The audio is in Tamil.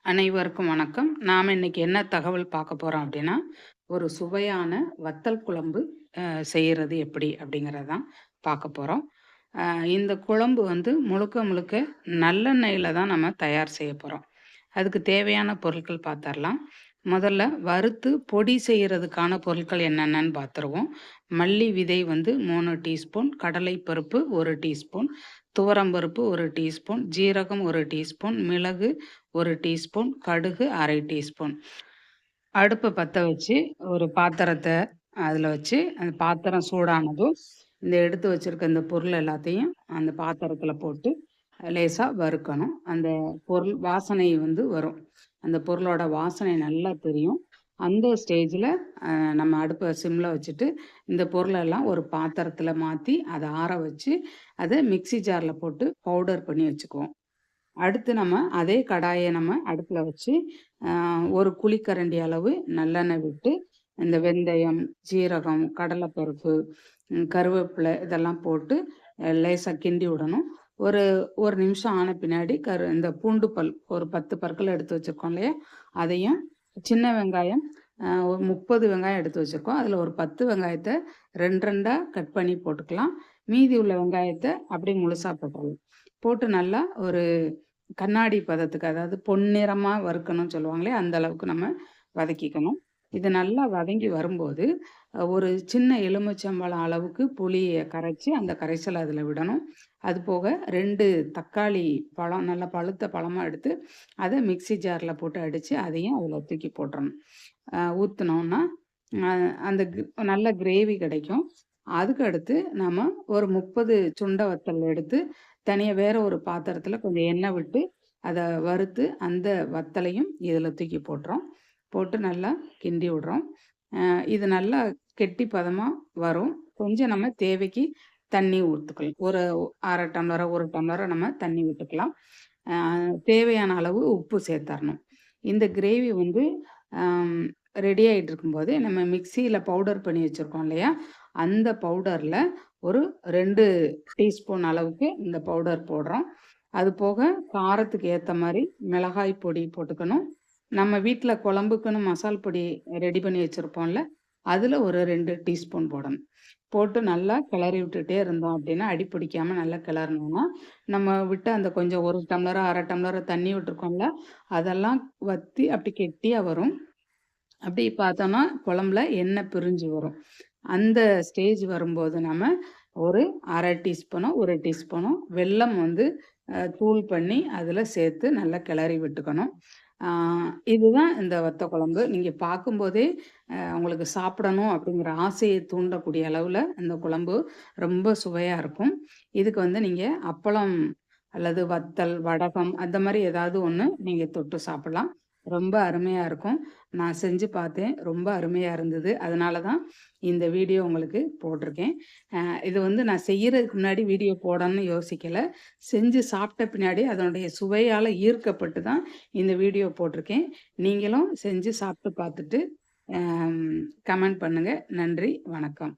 அனைவருக்கும் வணக்கம். நாம இன்னைக்கு என்ன தகவல் பார்க்க போறோம் அப்படின்னா, ஒரு சுவையான வத்தல் குழம்பு செய்யறது எப்படி அப்படிங்கிறத தான் பார்க்க போறோம். அ இந்த குழம்பு வந்து முழுக்க முழுக்க நல்லெண்ணெயில தான் நம்ம தயார் செய்ய போறோம். அதுக்கு தேவையான பொருட்கள் பார்த்தரலாம். முதல்ல வறுத்து பொடி செய்யறதுக்கான பொருட்கள் என்னென்னன்னு பார்த்துருவோம். மல்லி விதை வந்து 3 டீஸ்பூன், கடலை பருப்பு 1 டீஸ்பூன், துவரம் பருப்பு 1 டீஸ்பூன், ஜீரகம் 1 டீஸ்பூன், மிளகு 1 டீஸ்பூன், கடுகு 1/2 டீஸ்பூன். அடுப்ப பத்த வச்சு ஒரு பாத்திரத்த அதில வச்சு, அந்த பாத்திரம் சூடானதும், இந்த எடுத்து வச்சிருக்க இந்த பொருள் எல்லாத்தையும் அந்த பாத்திரத்தில போட்டு லேசா வறுக்கணும். அந்த பொருள் வாசனை வந்து வரும். அந்த பொருளோட வாசனை நல்லா தெரியும். அந்த ஸ்டேஜ்ல நம்ம அடுப்ப சிம்ல வச்சுட்டு, இந்த பொருளெல்லாம் ஒரு பாத்திரத்தில மாத்தி, அத ஆற வச்சு, அத மிக்ஸி ஜார்ல போட்டு பவுடர் பண்ணி வச்சுக்குவோம். அடுத்து நம்ம அதே கடாய நம்ம அடுப்புல வச்சு, அ ஒரு குழிக்கரண்டி அளவு நல்லெண்ணெய் விட்டு, இந்த வெந்தயம், ஜீரகம், கடலைப்பருப்பு, கருவேப்பிலை இதெல்லாம் போட்டு லேசா கிண்டி விடணும். ஒரு 1 நிமிஷம் ஆன பின்னாடி இந்த பூண்டு பல் ஒரு 10 பற்கள் எடுத்து வச்சிருக்கோம் இல்லையா? அதையும், சின்ன வெங்காயம் ஒரு 30 வெங்காயம் எடுத்து வச்சிருக்கோம். அதில ஒரு 10 வெங்காயத்த 2 2டா கட் பண்ணி போட்டுக்கலாம். மீதி உள்ள வெங்காயத்த அப்படியே முழுசா போட்டுறலாம். போட்டு நல்லா ஒரு கண்ணாடி பதத்துக்கு, அதாவது பொன்னிறமா வறுக்கணும்னு சொல்லுவாங்களே, அந்த அளவுக்கு நம்ம வதக்கிக்கணும். இது நல்லா வதங்கி வரும்போது, ஒரு சின்ன எலுமிச்சம்பழம் அளவுக்கு புளிய கரைச்சு, அந்த கரைசல அதில விடணும். அது போக 2 தக்காளி பழம், நல்லா பழுத்த பழமா எடுத்து, அத மிக்ஸி ஜார்ல போட்டு அடிச்சு, அதையும் அதில தூக்கி போட்டுறணும். ஊத்துனோம்னா, அ அந்த நல்ல கிரேவி கிடைக்கும். அதுக்கு அடுத்து நாம ஒரு 30 சுண்ட வத்தல் எடுத்து, தனியா வேற ஒரு பாத்திரத்தில கொஞ்சம் எண்ணெய் விட்டு, அத வறுத்து அந்த வத்தலையும் இதில தூக்கி போட்டுறோம். போட்டு நல்லா கிண்டி விடுறோம். இது நல்லா கெட்டி பதமா வரும். கொஞ்சம் நம்ம தேவைக்கு தண்ணி ஊத்திக்கலாம். ஒரு 1/2 டம்ளரோ, 1 டம்ளரோ நம்ம தண்ணி விட்டுக்கலாம். அ தேவையான அளவு உப்பு சேர்த்தரணும். இந்த கிரேவி வந்து அம் ரெடி ஆயிட்டு இருக்கும்போது, நம்ம மிக்ஸியில பவுடர் பண்ணி வச்சிருக்கோம் இல்லையா? அந்த பவுடர்ல ஒரு 2 டீஸ்பூன் அளவுக்கு இந்த பவுடர் போடுறோம். அது போக காரத்துக்கு ஏத்த மாரி மிளகாய் பொடி போட்டுக்கணும். நம்ம வீட்ல குழம்புக்குன்னு மசால் பொடி ரெடி பண்ணி வச்சிருப்போம்ல, அதுல ஒரு 2 டீஸ்பூன் போடணும். போட்டு நல்லா கிளறி விட்டுட்டே இருந்தோம் அப்டின்னா, அடி பிடிக்காம நல்லா கிளறணும்னா, நம்ம விட்ட அந்த கொஞ்சம் 1 டம்ளரோ, 1/2 டம்ளரோ தண்ணி விட்டுருக்கோம்ல, அதெல்லாம் வத்தி அப்டி கெட்டியா வரும். அப்படி பார்த்தோம்னா, குழம்புல எண்ணெய் பிரிஞ்சு வரும். அந்த ஸ்டேஜ் வரும்போது நம்ம ஒரு 1/2 டீஸ்பூனோ, 1 டீஸ்பூனோ வெல்லம் வந்து தூள் பண்ணி அதில சேர்த்து நல்லா கிளறி விட்டுக்கணும். ஆ இதுதான் இந்த வத்த குழம்பு. நீங்க பார்க்கும்போதே உங்களுக்கு சாப்பிடணும் அப்படிங்கிற ஆசைய தூண்டக்கூடிய அளவுல இந்த குழம்பு ரொம்ப சுவையா இருக்கும். இதுக்கு வந்து நீங்க அப்பளம் அல்லது வத்தல், வடகம் அந்த மாரி ஏதாவது ஒண்ணு நீங்க தொட்டு சாப்பிடலாம். ரொம்ப அருமையா இருக்கும். நான் செஞ்சு பார்த்தேன். ரொம்ப அருமையா இருந்தது. அதனால தான் இந்த வீடியோ உங்களுக்கு போட்டிருக்கேன். இது வந்து நான் செய்யறதுக்கு முன்னாடி வீடியோ போடணும்னு யோசிக்கல. செஞ்சு சாப்பிட்ட பின்னாடி அதனுடைய சுவையால ஈர்க்கப்பட்டு தான் இந்த வீடியோ போட்டிருக்கேன். நீங்களும் செஞ்சு சாப்பிட்டு பார்த்துட்டு, கமெண்ட் பண்ணுங்க. நன்றி, வணக்கம்.